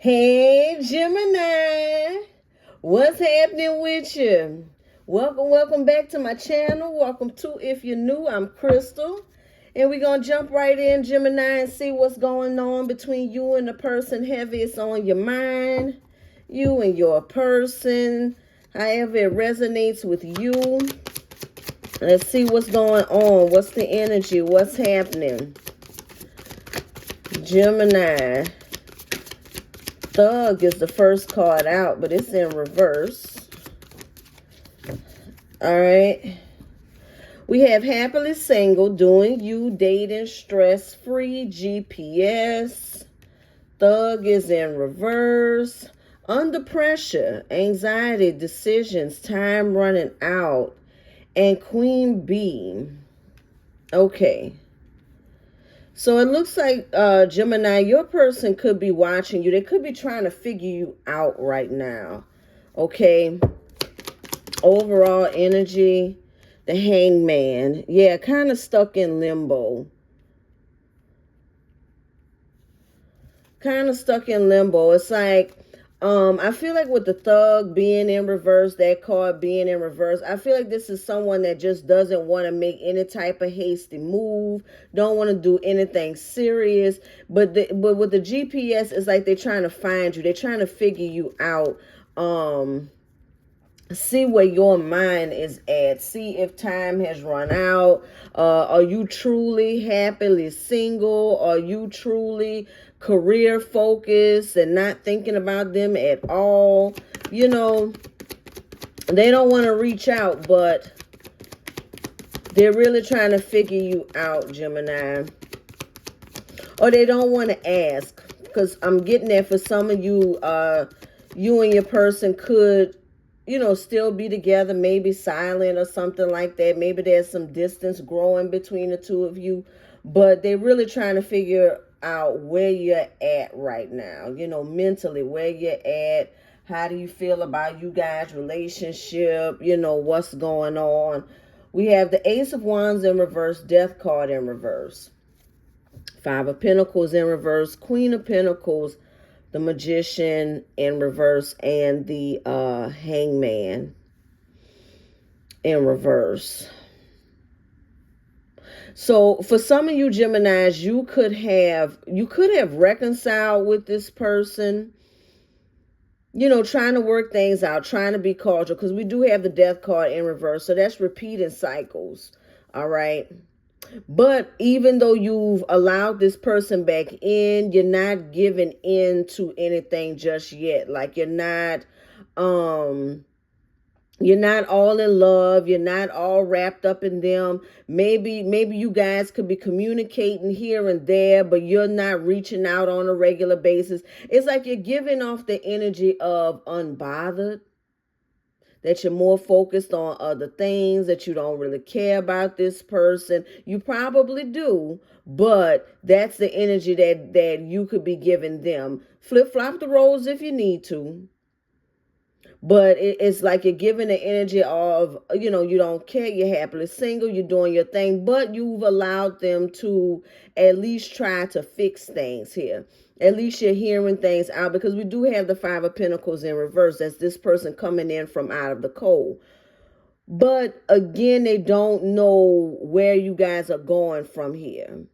Hey Gemini, what's happening with you? Welcome back to my channel. Welcome to If You're New, I'm Crystal. And we're going to jump right in, Gemini, and see what's going on between you and the person heaviest on your mind. You and your person, however it resonates with you. Let's see what's going on. What's the energy? What's happening? Gemini. Thug is the first card out, but it's in reverse. All right. We have happily single, doing you, dating, stress-free, GPS. Thug is in reverse. Under pressure, anxiety, decisions, time running out. And Queen Bee. Okay. So it looks like, Gemini, your person could be watching you. They could be trying to figure you out right now. Okay. Overall energy, the Hangman. Yeah, kind of stuck in limbo. It's like, I feel like with the Thug being in reverse, that card being in reverse, I feel like this is someone that just doesn't want to make any type of hasty move, don't want to do anything serious. But with the GPS, it's like they're trying to find you. They're trying to figure you out. See where your mind is at. See if time has run out. Are you truly happily single? Are you truly career focused and not thinking about them at all? You know, they don't want to reach out, but they're really trying to figure you out, Gemini. Or they don't want to ask, because I'm getting that for some of you, you and your person could, you know, still be together, maybe silent or something like that. Maybe there's some distance growing between the two of you, but they're really trying to figure out where you're at right now, you know, mentally, where you're at. How do you feel about you guys' relationship? You know, what's going on? We have the Ace of Wands in reverse, Death card in reverse, Five of Pentacles in reverse, Queen of Pentacles, the Magician in reverse, and the Hangman in reverse. So for some of you Geminis, you could have reconciled with this person, you know, trying to work things out, trying to be cordial, because we do have the Death card in reverse. So that's repeating cycles. All right. But even though you've allowed this person back in, you're not giving in to anything just yet. Like you're not all in love. You're not all wrapped up in them. Maybe you guys could be communicating here and there, but you're not reaching out on a regular basis. It's like you're giving off the energy of unbothered, that you're more focused on other things, that you don't really care about this person. You probably do, but that's the energy that you could be giving them. Flip-flop the roles if you need to. But it's like you're giving the energy of, you know, you don't care, you're happily single, you're doing your thing, but you've allowed them to at least try to fix things here. At least you're hearing things out, because we do have the Five of Pentacles in reverse. That's this person coming in from out of the cold. But again, they don't know where you guys are going from here,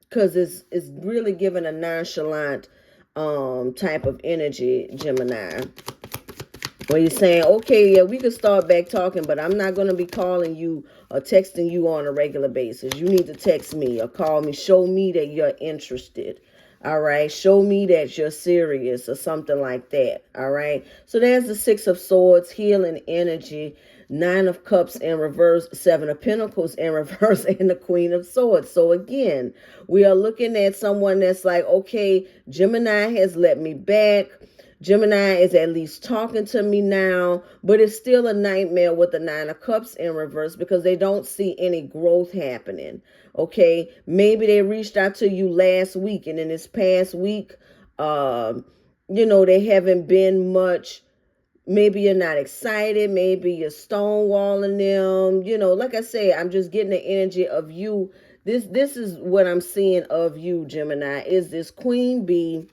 because it's really giving a nonchalant type of energy, Gemini. Where you're saying, okay, yeah, we could start back talking, but I'm not going to be calling you or texting you on a regular basis. You need to text me or call me. Show me that you're interested. All right. Show me that you're serious or something like that. All right. So there's the Six of Swords, healing energy, Nine of Cups in reverse, Seven of Pentacles in reverse, and the Queen of Swords. So again, we are looking at someone that's like, okay, Gemini has let me back. Gemini is at least talking to me now, but it's still a nightmare with the Nine of Cups in reverse, because they don't see any growth happening. Okay, maybe they reached out to you last week, and in this past week, you know, they haven't been much. Maybe you're not excited. Maybe you're stonewalling them. You know, like I say, I'm just getting the energy of you. This is what I'm seeing of you, Gemini, is this Queen Bee,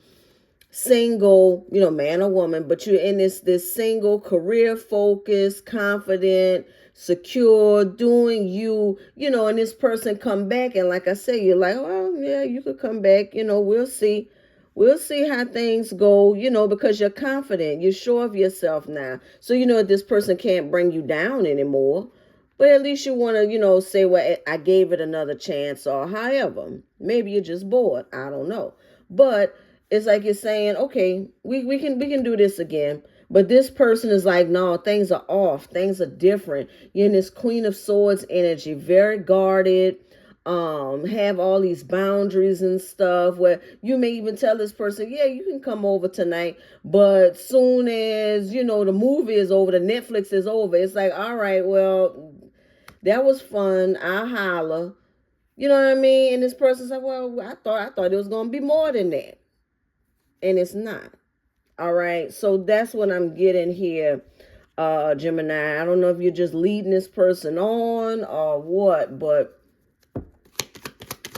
single, man or woman, but you're in this single, career focused, confident, secure, doing you, and this person come back, and like I say, you're like, well, yeah, you could come back, we'll see. We'll see how things go, because you're confident. You're sure of yourself now. So, this person can't bring you down anymore. But at least you want to, say, well, I gave it another chance, or however. Maybe you're just bored. I don't know. But it's like you're saying, okay, we can do this again. But this person is like, no, things are off. Things are different. You're in this Queen of Swords energy, very guarded, have all these boundaries and stuff, where you may even tell this person, yeah, you can come over tonight, but soon as the movie is over, the Netflix is over, it's like, all right, well, that was fun, I'll holler, you know what I mean? And this person's like, well, I thought it was gonna be more than that, and it's not. All right, so that's what I'm getting here, Gemini. I don't know if you're just leading this person on or what, but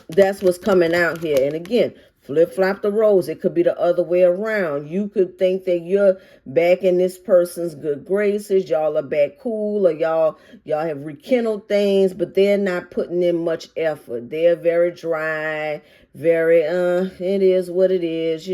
that's what's coming out here. And again, flip-flop the roles. It could be the other way around. You could think that you're back in this person's good graces. Y'all are back cool, or y'all have rekindled things, but they're not putting in much effort. They're very dry, very, it is what it is,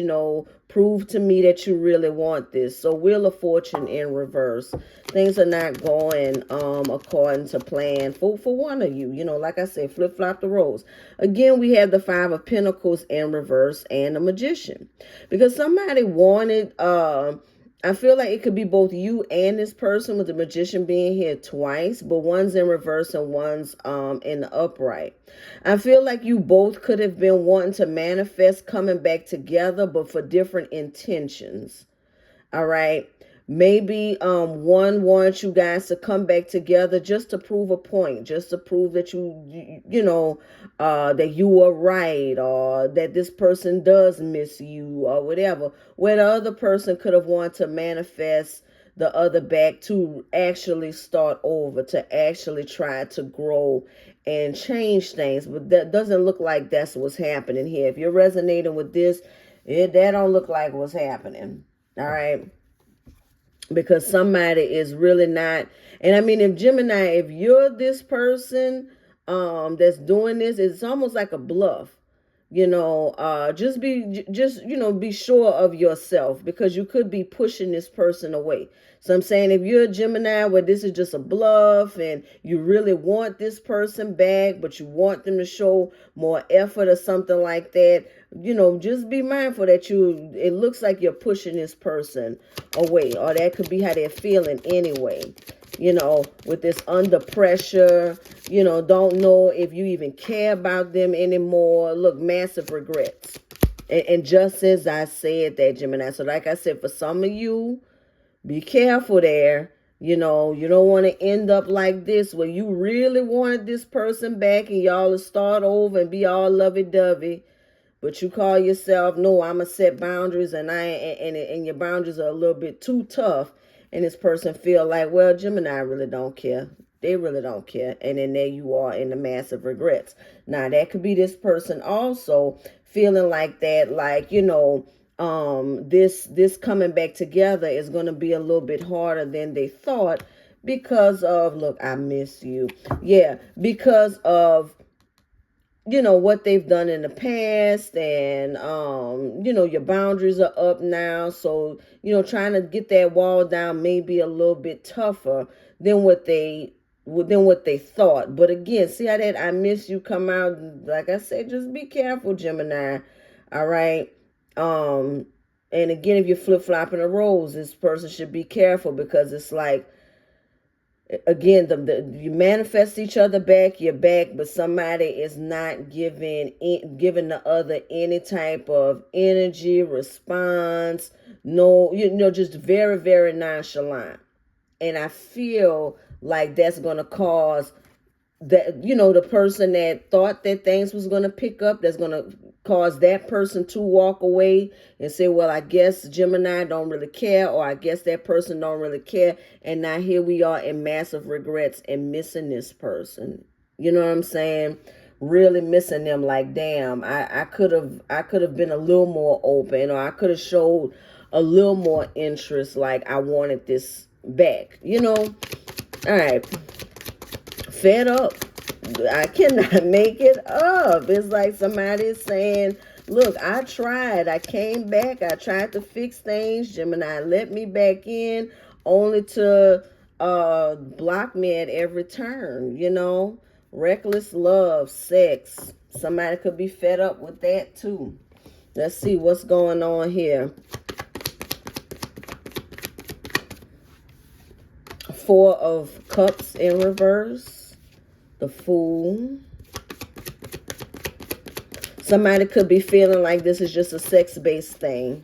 prove to me that you really want this. So Wheel of Fortune in reverse. Things are not going according to plan for one of you. Like I said, flip-flop the roles. Again, we have the Five of Pentacles in reverse and the Magician. Because somebody wanted, I feel like it could be both you and this person, with the Magician being here twice, but one's in reverse and one's in the upright. I feel like you both could have been wanting to manifest coming back together, but for different intentions. All right. Maybe one wants you guys to come back together just to prove a point, just to prove that that you are right, or that this person does miss you, or whatever. Where the other person could have wanted to manifest the other back to actually start over, to actually try to grow and change things. But that doesn't look like that's what's happening here. If you're resonating with this, that don't look like what's happening. All right. Because somebody is really not, and I mean, if Gemini, if you're this person that's doing this, it's almost like a bluff. Just be sure of yourself, because you could be pushing this person away. So I'm saying, if you're a Gemini where this is just a bluff and you really want this person back, but you want them to show more effort or something like that, just be mindful that it looks like you're pushing this person away, or that could be how they're feeling anyway. With this under pressure, don't know if you even care about them anymore. Look, massive regrets. And just as I said that, Gemini, so like I said, for some of you, be careful there. You don't want to end up like this, where you really wanted this person back and y'all will start over and be all lovey-dovey. But you call yourself, no, I'm going to set boundaries, and and your boundaries are a little bit too tough. And this person feel like, well, Gemini really don't care. They really don't care. And then there you are in the massive regrets. Now, that could be this person also feeling like that, like, this coming back together is going to be a little bit harder than they thought, because of, look, I miss you. Yeah, because of what they've done in the past, and your boundaries are up now, so trying to get that wall down may be a little bit tougher than what they thought. But again, see how that I miss you come out. Like I said, just be careful, Gemini. All right. And again, if you're flip-flopping the roles, this person should be careful, because it's like, again, you manifest each other back, you're back, but somebody is not giving the other any type of energy, response. No, just very, very nonchalant. And I feel like that's going to cause that, the person that thought that things was going to pick up, that's going to cause that person to walk away and say, well, I guess Gemini don't really care, or I guess that person don't really care. And now here we are in massive regrets and missing this person. You know what I'm saying? really missing them, like, damn, I could have been a little more open, or I could have showed a little more interest, like I wanted this back, you know. All right. Fed up. I cannot make it up. It's like somebody saying, look, I tried. I came back. I tried to fix things. Gemini let me back in, only to block me at every turn, you know. Reckless love, sex. Somebody could be fed up with that too. Let's see what's going on here. 4 of Cups in reverse. The Fool. Somebody could be feeling like this is just a sex-based thing.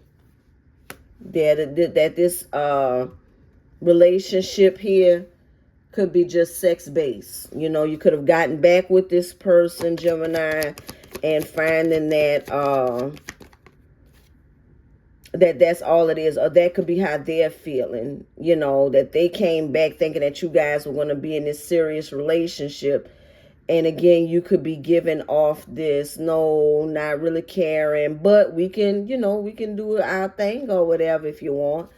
That this relationship here could be just sex-based. You know, you could have gotten back with this person, Gemini, and finding that that's all it is. Or that could be how they're feeling. You know, that they came back thinking that you guys were going to be in this serious relationship. And again, you could be giving off this, no, not really caring, but we can, you know, we can do our thing or whatever if you want.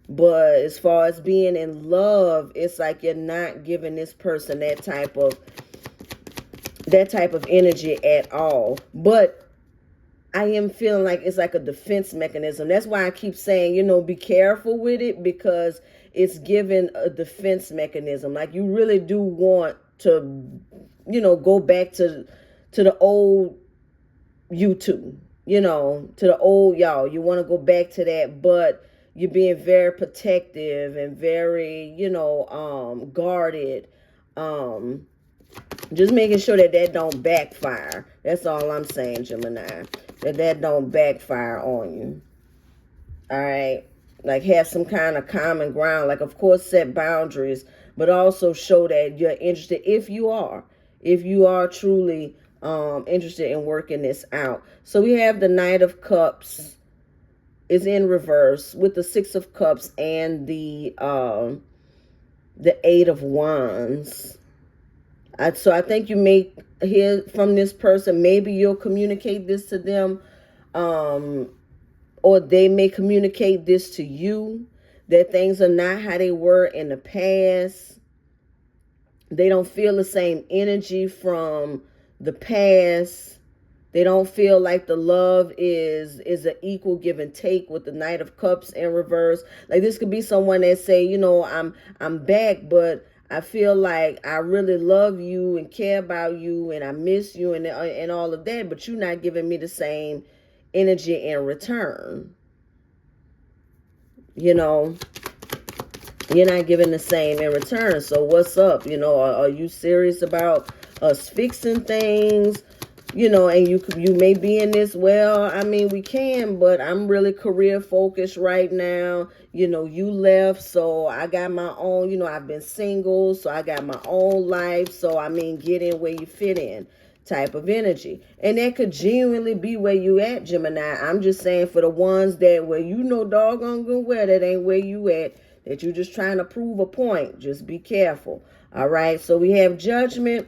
But as far as being in love, it's like you're not giving this person that type of energy at all. But I am feeling like it's like a defense mechanism. That's why I keep saying, you know, be careful with it, because it's giving a defense mechanism. Like you really do want to, you know, go back to the old you two, you know, to the old y'all. You want to go back to that, but you're being very protective and very, you know, guarded. Just making sure that don't backfire. That's all I'm saying, Gemini. That don't backfire on you. All right. Like have some kind of common ground. Like, of course, set boundaries, but also show that you're interested if you are truly interested in working this out. So we have the Knight of Cups is in reverse with the 6 of Cups and the 8 of Wands. So I think you may hear from this person. Maybe you'll communicate this to them, or they may communicate this to you, that things are not how they were in the past. They don't feel the same energy from the past. They don't feel like the love is an equal give and take with the Knight of Cups in reverse. Like this could be someone that say, you know, I'm back, but I feel like I really love you and care about you and I miss you and all of that, but you're not giving me the same energy in return. You know, you're not giving the same in return. So what's up? You know, are you serious about us fixing things? You know, and you may be in this, well, I mean, we can, but I'm really career focused right now. You know, you left, so I got my own, you know, I've been single, so I got my own life. So, I mean, get in where you fit in type of energy. And that could genuinely be where you at, Gemini. I'm just saying for the ones that where you know doggone good well that ain't where you at, that you're just trying to prove a point. Just be careful. All right. So we have Judgment,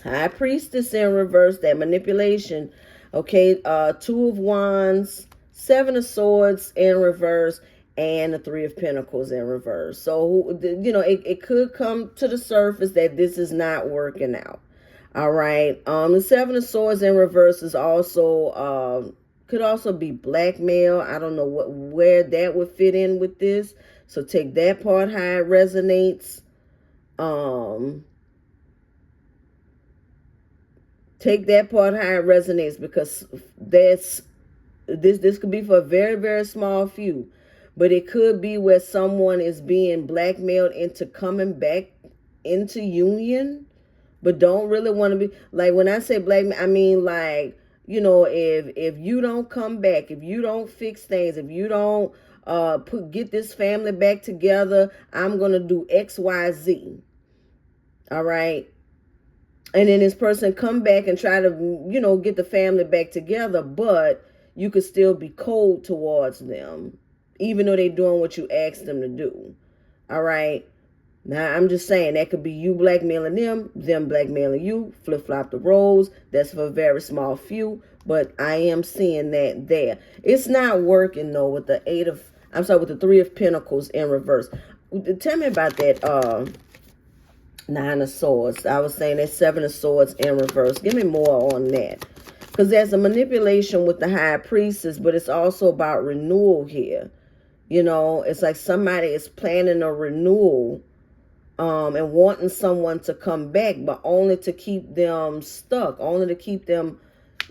High Priestess in reverse, that manipulation. Okay, 2 of Wands, 7 of Swords in reverse, and the 3 of Pentacles in reverse. So, you know, it could come to the surface that this is not working out. All right. The 7 of Swords in reverse is also, could also be blackmail. I don't know where that would fit in with this. So take that part how it resonates. Take that part how it resonates, because this could be for a very, very small few, but it could be where someone is being blackmailed into coming back into union, but don't really want to be, like when I say blackmail, I mean like, you know, if you don't come back, if you don't fix things, if you don't get this family back together, I'm gonna do X, Y, Z. All right. And then this person come back and try to, you know, get the family back together, but you could still be cold towards them, even though they're doing what you asked them to do. All right. Now, I'm just saying that could be you blackmailing them blackmailing you, flip-flop the roles. That's for a very small few, but I am seeing that there. It's not working, though, with the with the Three of Pentacles in reverse. Tell me about that Nine of Swords. I was saying that Seven of Swords in reverse. Give me more on that. Because there's a manipulation with the High Priestess, but it's also about renewal here. You know, it's like somebody is planning a renewal and wanting someone to come back, but only to keep them stuck, only to keep them,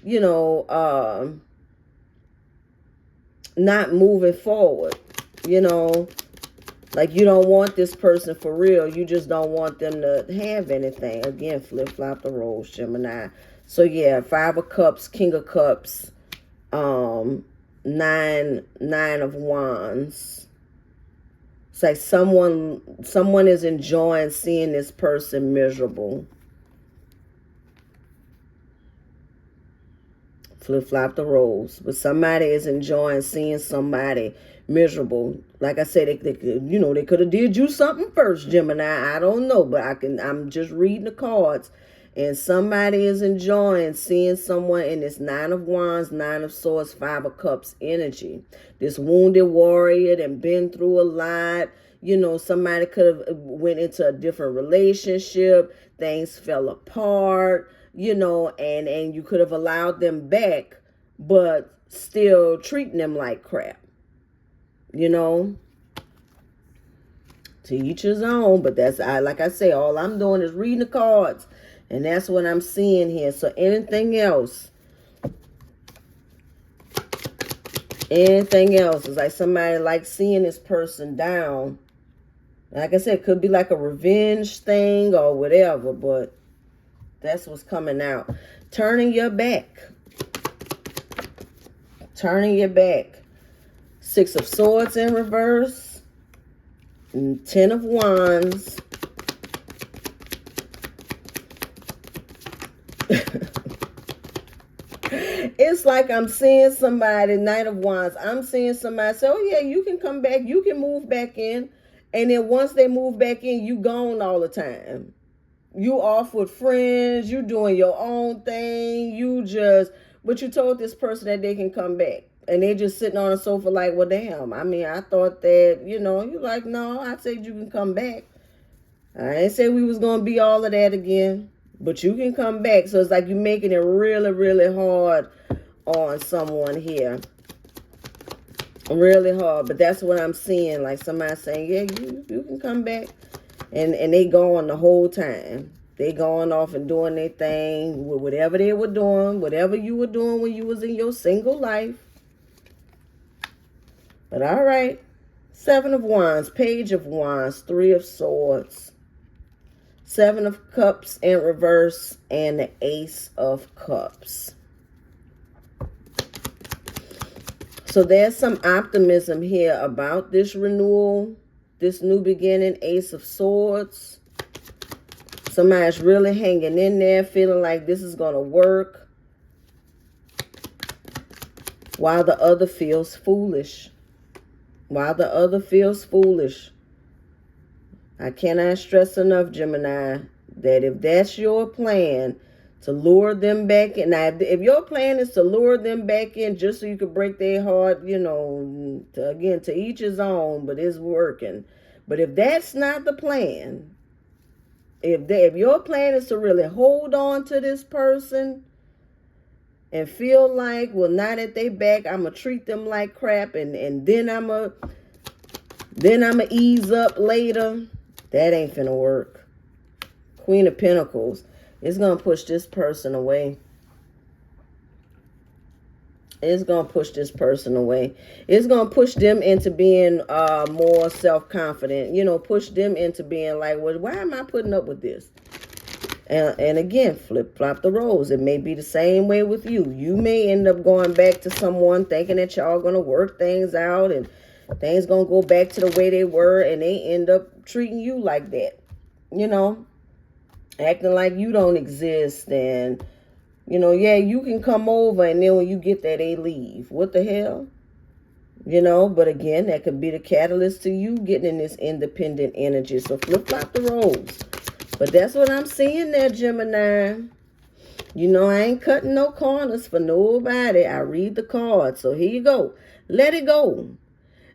you know, not moving forward. You know, like you don't want this person for real. You just don't want them to have anything. Again, flip-flop the roles, Gemini. So yeah, Five of Cups, King of Cups, Nine of Wands. It's like someone is enjoying seeing this person miserable. Flip-flop the roles. But somebody is enjoying seeing somebody miserable. Like I said, they could have did you something first, Gemini. I don't know, but I'm just reading the cards. And somebody is enjoying seeing someone in this Nine of Wands, Nine of Swords, Five of Cups energy. This wounded warrior that been through a lot. You know, somebody could have went into a different relationship. Things fell apart, you know, and you could have allowed them back, but still treating them like crap. You know, to each his own. But that's, like I say, all I'm doing is reading the cards. And that's what I'm seeing here. So anything else? Anything else? It's like somebody like seeing this person down. Like I said, it could be like a revenge thing or whatever. But that's what's coming out. Turning your back. Turning your back. Six of Swords in reverse. And Ten of Wands. It's like I'm seeing somebody, Knight of Wands. I'm seeing somebody say, oh, yeah, you can come back. You can move back in. And then once they move back in, you gone all the time. You off with friends. You doing your own thing. But you told this person that they can come back. And they just sitting on a sofa like, well, damn. I mean, I thought that, you know, you're like, no, I said you can come back. I ain't say we was going to be all of that again. But you can come back. So it's like you're making it really, really hard on someone here. Really hard. But that's what I'm seeing. Like somebody saying, yeah, you can come back. And they going the whole time. They going off and doing their thing. Whatever they were doing. Whatever you were doing when you was in your single life. But all right. Seven of Wands. Page of Wands. Three of Swords. Seven of Cups in reverse and the Ace of Cups. So there's some optimism here about this renewal, this new beginning, Ace of Swords. Somebody's really hanging in there, feeling like this is going to work, while the other feels foolish. While the other feels foolish. I cannot stress enough, Gemini, that if that's your plan to lure them back in. Now, if your plan is to lure them back in just so you could break their heart, you know, to each his own, but it's working. But if that's not the plan, if your plan is to really hold on to this person and feel like, well, now that they back, I'm going to treat them like crap and then I'm going to ease up later. That ain't finna work. Queen of Pentacles. It's going to push this person away. It's going to push this person away. It's going to push them into being more self-confident. You know, push them into being like, well, why am I putting up with this? And again, flip-flop the roles. It may be the same way with you. You may end up going back to someone thinking that y'all going to work things out and things going to go back to the way they were, and they end up treating you like that. You know, acting like you don't exist, and, you know, yeah, you can come over, and then when you get there, they leave. What the hell? But again, that could be the catalyst to you getting in this independent energy. So flip-flop the roles. But that's what I'm seeing there, Gemini. I ain't cutting no corners for nobody. I read the cards. So here you go. Let it go.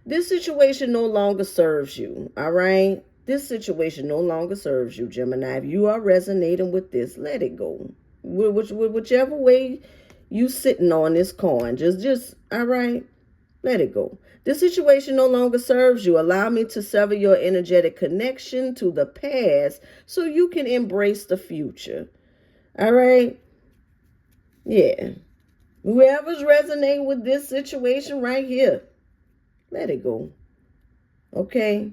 This situation no longer serves you. All right? This situation no longer serves you, Gemini. If you are resonating with this, let it go. Whichever way you sitting on this coin. Just, all right? Let it go. This situation no longer serves you. Allow me to sever your energetic connection to the past so you can embrace the future. All right? Yeah. Whoever's resonating with this situation right here, let it go. Okay?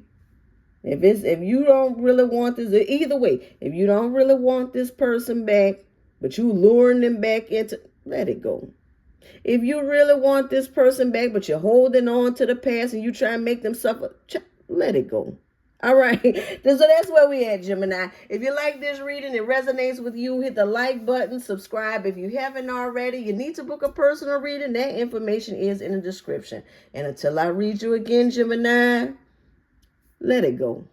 If you don't really want this, either way, if you don't really want this person back, but you luring them back into, let it go. If you really want this person back, but you're holding on to the past and you try and make them suffer, let it go. All right. So that's where we at, Gemini. If you like this reading, it resonates with you, hit the like button, subscribe. If you haven't already, you need to book a personal reading. That information is in the description. And until I read you again, Gemini, let it go.